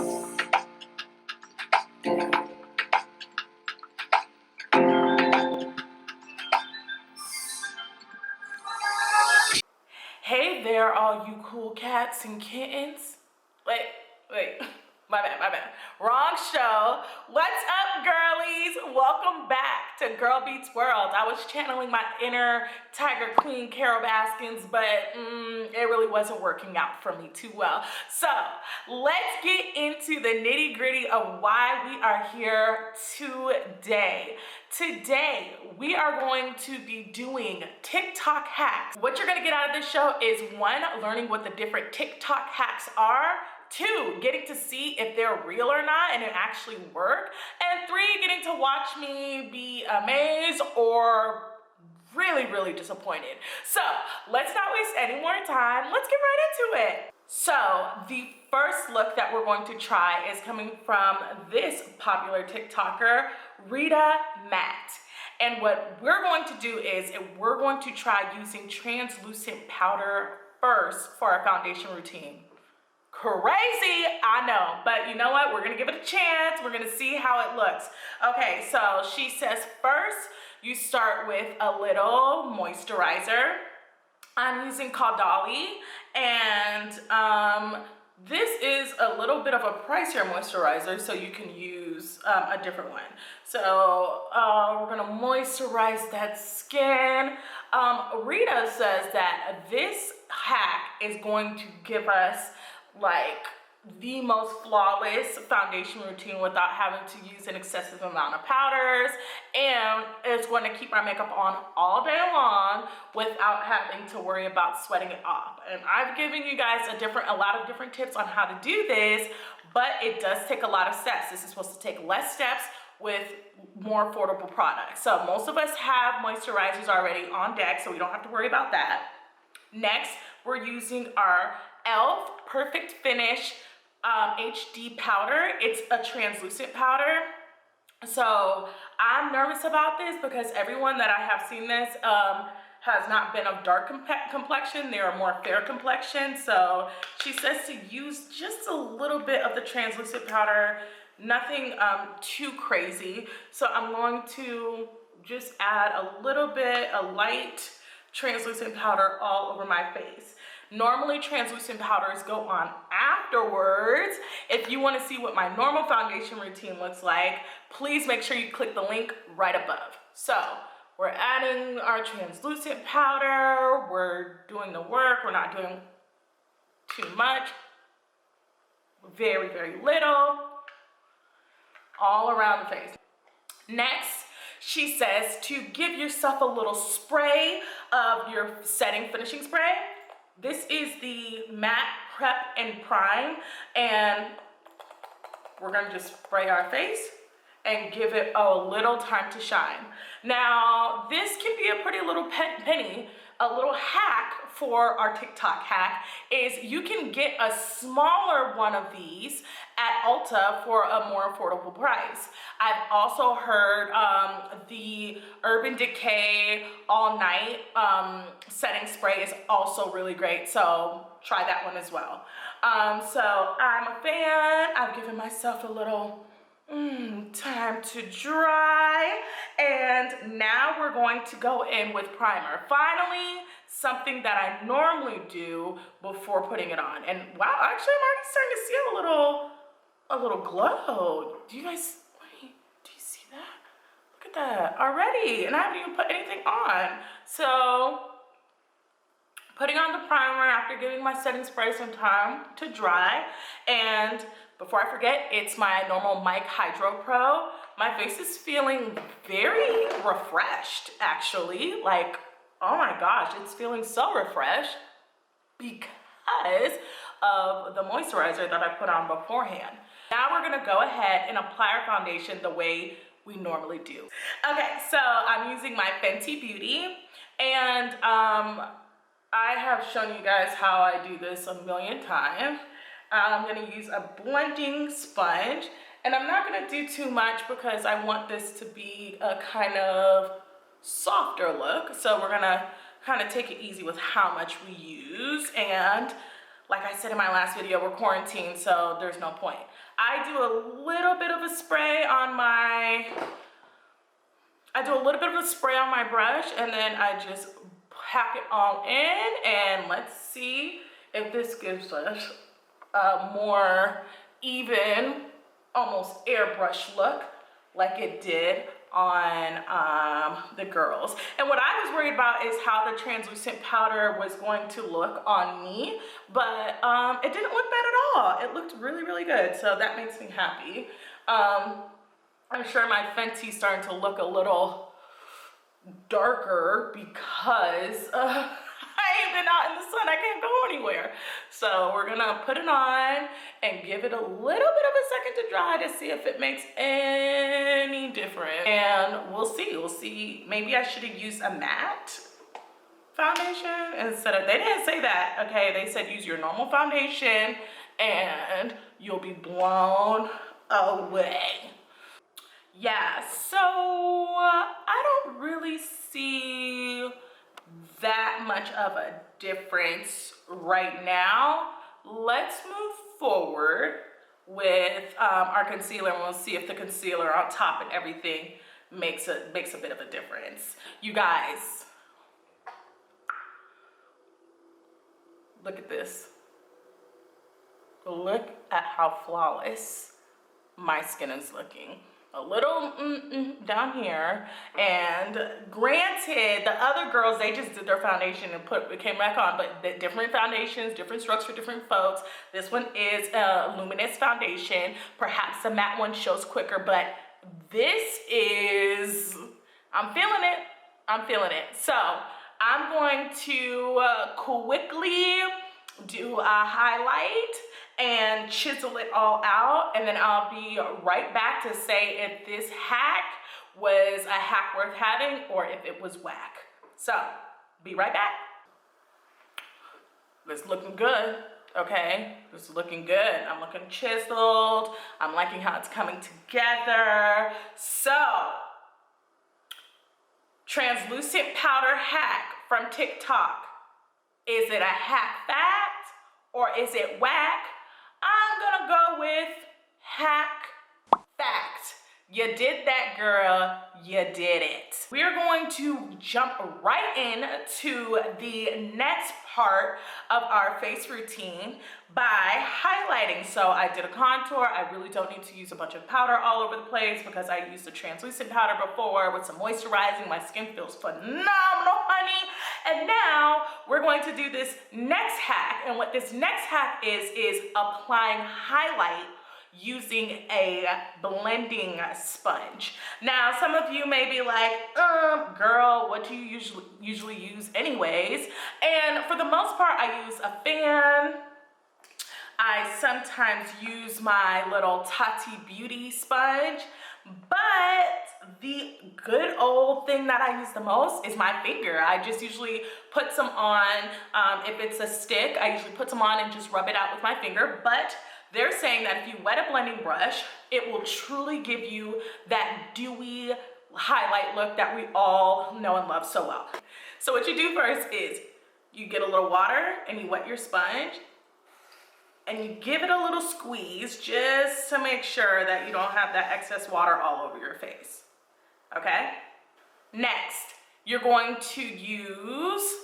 Hey there, all you cool cats and kittens. Wait, my bad. Wrong show. What's up, girlies? Welcome back to Girl Beats World. I was channeling my inner Tiger Queen Carol Baskins, but it really wasn't working out for me too well. So let's get into the nitty gritty of why we are here today. Today, we are going to be doing TikTok hacks. What you're gonna get out of this show is one, learning what the different TikTok hacks are. Two, getting to see if they're real or not and it actually work. And three, getting to watch me be amazed or really disappointed. So let's not waste any more time. Let's get right into it. So the first look that we're going to try is coming from this popular TikToker, Rita Matt. And what we're going to do is we're going to try using translucent powder first for our foundation routine. Crazy, I know, but you know what? We're gonna give it a chance. We're gonna see how it looks. Okay, so she says first, you start with a little moisturizer. I'm using Caudali, and this is a little bit of a pricier moisturizer, so you can use a different one. So we're gonna moisturize that skin. Rita says that this hack is going to give us like the most flawless foundation routine without having to use an excessive amount of powders, and it's going to keep our makeup on all day long without having to worry about sweating it off. And I've given you guys a lot of different tips on how to do this, but it does take a lot of steps. This is supposed to take less steps with more affordable products. So most of us have moisturizers already on deck, so we don't have to worry about that. Next, we're using our e.l.f. Perfect Finish HD powder. It's a translucent powder. So I'm nervous about this because everyone that I have seen this has not been of dark complexion. They are more fair complexion. So she says to use just a little bit of the translucent powder, nothing too crazy. So I'm going to just add a little bit, a light translucent powder all over my face. Normally translucent powders go on afterwards. If you want to see what my normal foundation routine looks like, please make sure you click the link right above. So we're adding our translucent powder, we're doing the work, we're not doing too much, very little, all around the face. Next, she says to give yourself a little spray of your setting finishing spray. This is the Matte Prep and Prime, and we're gonna just spray our face and give it a little time to shine. Now, this can be a pretty little penny. A little hack for our TikTok hack is you can get a smaller one of these at Ulta for a more affordable price. I've also heard the Urban Decay All Night setting spray is also really great, so try that one as well. So I'm a fan. I've given myself a little time to dry, and now we're going to go in with primer. Finally, something that I normally do before putting it on. And wow, actually I'm already starting to see a little glow. Do you guys, wait, do you see that? Look at that already, and I haven't even put anything on. So putting on the primer after giving my setting spray some time to dry. And before I forget, it's my normal Mic Hydro Pro. My face is feeling very refreshed, actually. Like, oh my gosh, it's feeling so refreshed because of the moisturizer that I put on beforehand. Now we're gonna go ahead and apply our foundation the way we normally do. Okay, so I'm using my Fenty Beauty, and I have shown you guys how I do this a million times. I'm gonna use a blending sponge, and I'm not gonna do too much because I want this to be a kind of softer look. So we're gonna kind of take it easy with how much we use, and like I said in my last video, we're quarantined, so there's no point. I do a little bit of a spray on my, brush, and then I just pack it all in, and let's see if this gives us a more even, almost airbrush look like it did on the girls. And what I was worried about is how the translucent powder was going to look on me, but it didn't look bad at all. It looked really, really good, so that makes me happy. I'm sure my Fenty's starting to look a little darker because I ain't been out in the sun. I can't go anywhere. So we're gonna put it on and give it a little bit of a second to dry to see if it makes any difference. And we'll see. Maybe I should have used a matte foundation instead of, they didn't say that, okay? They said use your normal foundation and you'll be blown away. Yeah, so I don't really see that much of a difference right now. Let's move forward with our concealer, and we'll see if the concealer on top and everything makes a bit of a difference. You guys, look at this. Look at how flawless my skin is looking. A little down here, and granted, the other girls, they just did their foundation and it came back on, but the different foundations, different strokes for different folks. This one is a luminous foundation. Perhaps the matte one shows quicker, but this is, I'm feeling it. So I'm going to quickly do a highlight and chisel it all out, and then I'll be right back to say if this hack was a hack worth having or if it was whack. So, be right back. It's looking good, okay? It's looking good. I'm looking chiseled. I'm liking how it's coming together. So, translucent powder hack from TikTok. Is it a hack fact or is it whack? I'm gonna go with hack fact. You did that, girl. You did it. We are going to jump right into the next part of our face routine by highlighting. So I did a contour. I really don't need to use a bunch of powder all over the place because I used the translucent powder before with some moisturizing. My skin feels phenomenal, honey. And now we're going to do this next hack. And what this next hack is applying highlight using a blending sponge. Now, some of you may be like, girl, what do you usually use anyways? And for the most part, I use a fan. I sometimes use my little Tati Beauty sponge, but the good old thing that I use the most is my finger. I just usually put some on, if it's a stick, I usually put some on and just rub it out with my finger, but they're saying that if you wet a blending brush, it will truly give you that dewy highlight look that we all know and love so well. So what you do first is you get a little water and you wet your sponge and you give it a little squeeze just to make sure that you don't have that excess water all over your face, okay? Next, you're going to use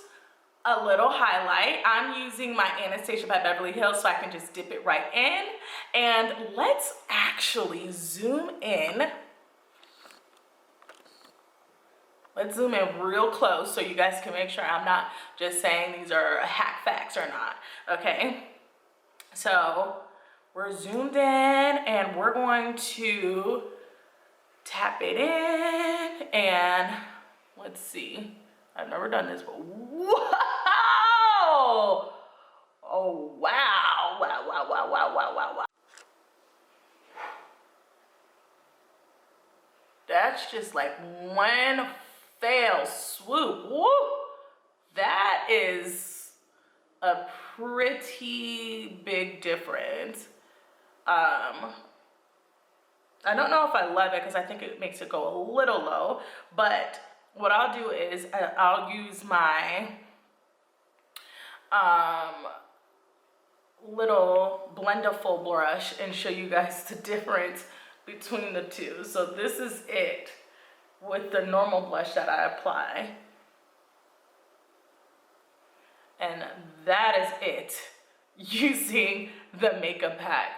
a little highlight. I'm using my Anastasia by Beverly Hills, so I can just dip it right in. And let's actually zoom in. Let's zoom in real close so you guys can make sure I'm not just saying these are hack facts or not, okay? So we're zoomed in and we're going to tap it in and let's see. I've never done this, but whoa! Oh, wow. Wow. That's just like one fell swoop. Woo! That is a pretty big difference. I don't know if I love it because I think it makes it go a little low, but what I'll do is I'll use my little blendable brush and show you guys the difference between the two. So this is it with the normal blush that I apply. And that is it using the makeup pack.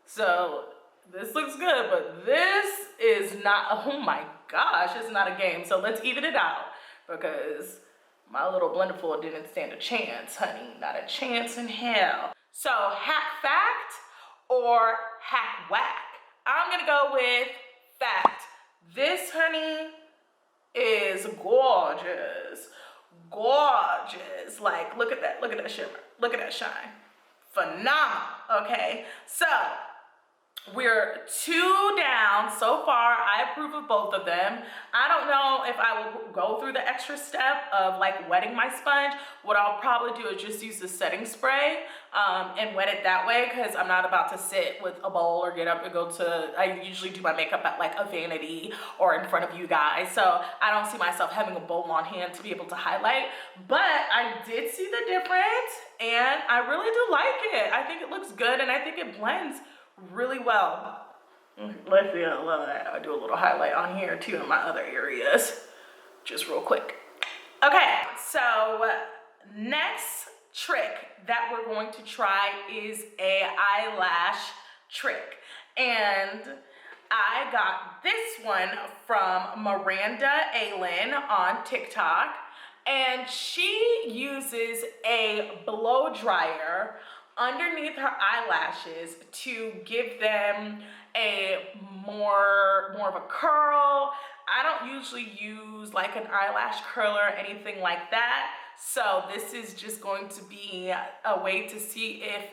So this looks good, but this is not, oh my gosh, it's not a game. So let's even it out because my little blendable didn't stand a chance, honey. Not a chance in hell. So hack fact or hack whack? I'm gonna go with fact. This, honey, is gorgeous. Gorgeous. Like, look at that shimmer. Look at that shine. Phenomenal, okay? So, we're 2 down so far. I approve of both of them. I don't know if I will go through the extra step of like wetting my sponge. What I'll probably do is just use the setting spray and wet it that way because I'm not about to sit with a bowl or get up and go to, I usually do my makeup at like a vanity or in front of you guys. So I don't see myself having a bowl on hand to be able to highlight, but I did see the difference and I really do like it. I think it looks good and I think it blends really well. Let's see, I love that. I do a little highlight on here too in my other areas, just real quick. Okay, so next trick that we're going to try is a eyelash trick. And I got this one from Miranda Allen on TikTok. And she uses a blow dryer underneath her eyelashes to give them a more of a curl. I don't usually use like an eyelash curler or anything like that. So this is just going to be a way to see if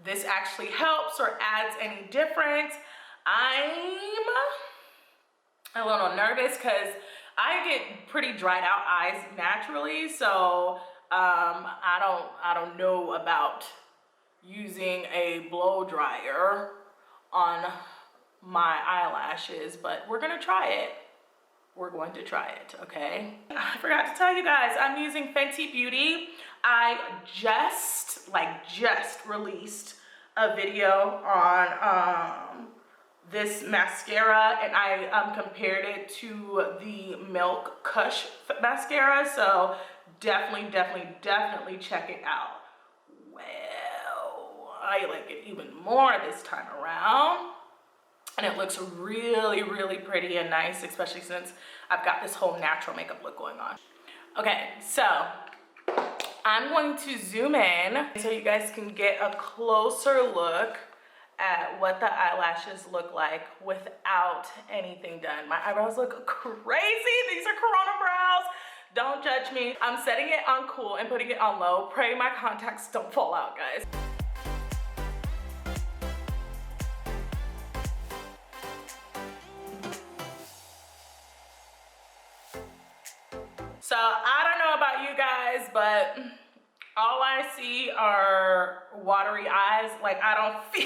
this actually helps or adds any difference. I'm a little nervous because I get pretty dried out eyes naturally. So I don't know about using a blow dryer on my eyelashes, but we're gonna try it. We're going to try it, okay? I forgot to tell you guys, I'm using Fenty Beauty. I just released a video on this mascara and I compared it to the Milk Kush mascara, so definitely check it out. Well, I like it even more this time around. And it looks really pretty and nice, especially since I've got this whole natural makeup look going on. Okay, so I'm going to zoom in so you guys can get a closer look at what the eyelashes look like without anything done. My eyebrows look crazy. These are Corona brows. Don't judge me. I'm setting it on cool and putting it on low. Pray my contacts don't fall out, guys. So I don't know about you guys, but all I see are watery eyes. Like, I don't feel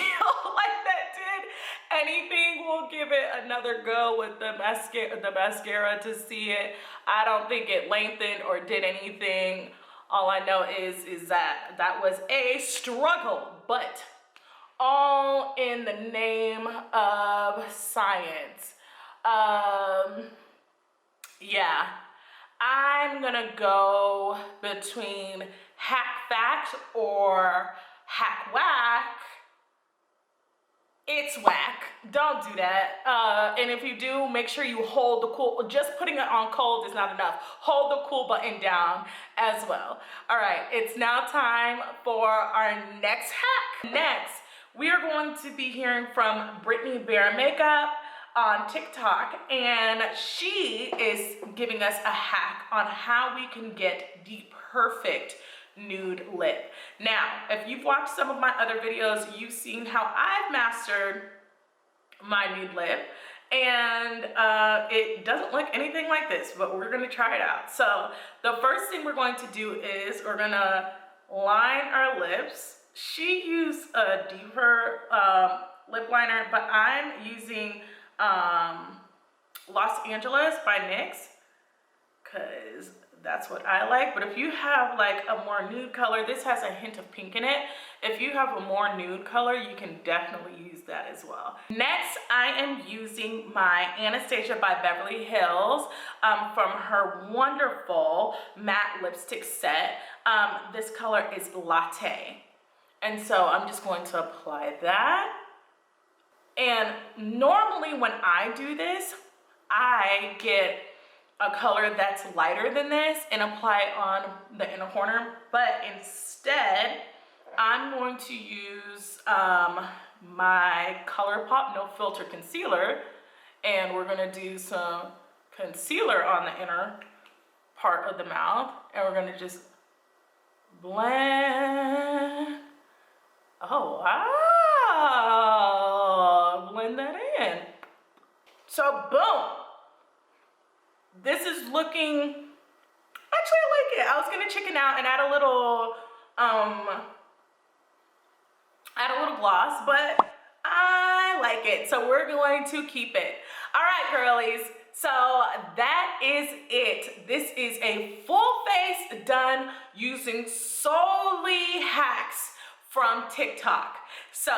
like that did anything. We'll give it another go with the mascara to see it. I don't think it lengthened or did anything. All I know is that that was a struggle, but all in the name of science. Yeah. I'm gonna go between hack fact or hack whack. It's whack. Don't do that. And if you do, make sure you hold the cool. Just putting it on cold is not enough. Hold the cool button down as well. All right, it's now time for our next hack. Next, we are going to be hearing from Brittany Bare Makeup on TikTok, and she is giving us a hack on how we can get the perfect nude lip. Now, if you've watched some of my other videos, you've seen how I've mastered my nude lip, and it doesn't look anything like this, but we're gonna try it out. So the first thing we're going to do is we're gonna line our lips. She used a deeper lip liner, but I'm using Los Angeles by NYX, because that's what I like. But if you have like a more nude color, this has a hint of pink in it. If you have a more nude color, you can definitely use that as well. Next, I am using my Anastasia by Beverly Hills from her wonderful matte lipstick set. This color is Latte. And so I'm just going to apply that. And normally when I do this, I get a color that's lighter than this and apply it on the inner corner. But instead, I'm going to use my ColourPop No Filter Concealer. And we're gonna do some concealer on the inner part of the mouth. And we're gonna just blend. Oh, wow. Blend that in. So, boom. This is looking, actually I like it. I was gonna chicken out and add a little gloss, but I like it. So we're going to keep it. All right, girlies. So that is it. This is a full face done using solely hacks from TikTok. So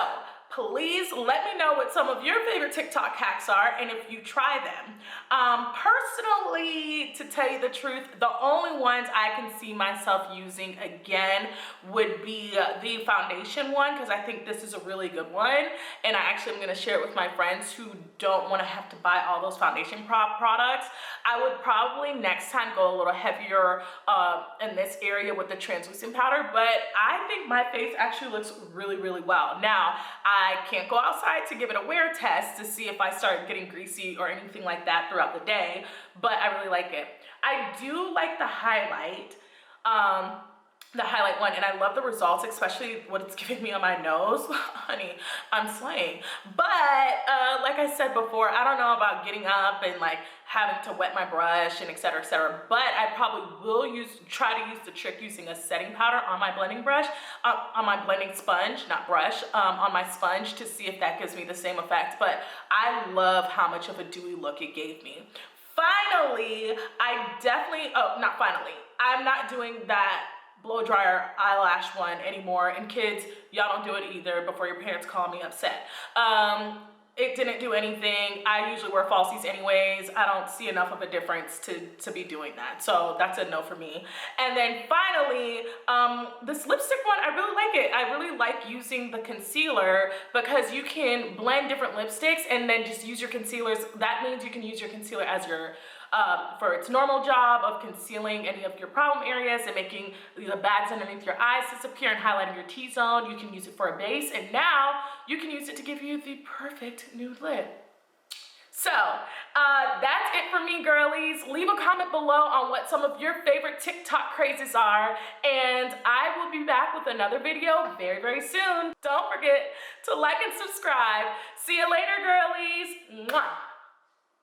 please let me know what some of your favorite TikTok hacks are and if you try them. Personally, to tell you the truth, the only ones I can see myself using again would be the foundation one, because I think this is a really good one. And I actually am going to share it with my friends who don't want to have to buy all those foundation products. I would probably next time go a little heavier in this area with the translucent powder, but I think my face actually looks really, really well. Now, I can't go outside to give it a wear test to see if I start getting greasy or anything like that throughout the day, but I really like it. I do like the highlight one, and I love the results, especially what it's giving me on my nose. Honey, I'm slaying. But like I said before, I don't know about getting up and like having to wet my brush and et cetera, but I probably will try to use the trick using a setting powder on my blending brush, on my blending sponge, not brush, on my sponge to see if that gives me the same effect. But I love how much of a dewy look it gave me. Finally, I'm not doing that blow dryer eyelash one anymore. And kids, y'all don't do it either before your parents call me upset. It didn't do anything. I usually wear falsies anyways. I don't see enough of a difference to be doing that. So that's a no for me. And then finally, this lipstick one, I really like it. I really like using the concealer because you can blend different lipsticks and then just use your concealers. That means you can use your concealer as your for its normal job of concealing any of your problem areas and making the bags underneath your eyes disappear and highlighting your T-zone. You can use it for a base, and now you can use it to give you the perfect nude lip. So that's it for me, girlies. Leave a comment below on what some of your favorite TikTok crazes are, and I will be back with another video very, very soon. Don't forget to like and subscribe. See you later, girlies. Mwah.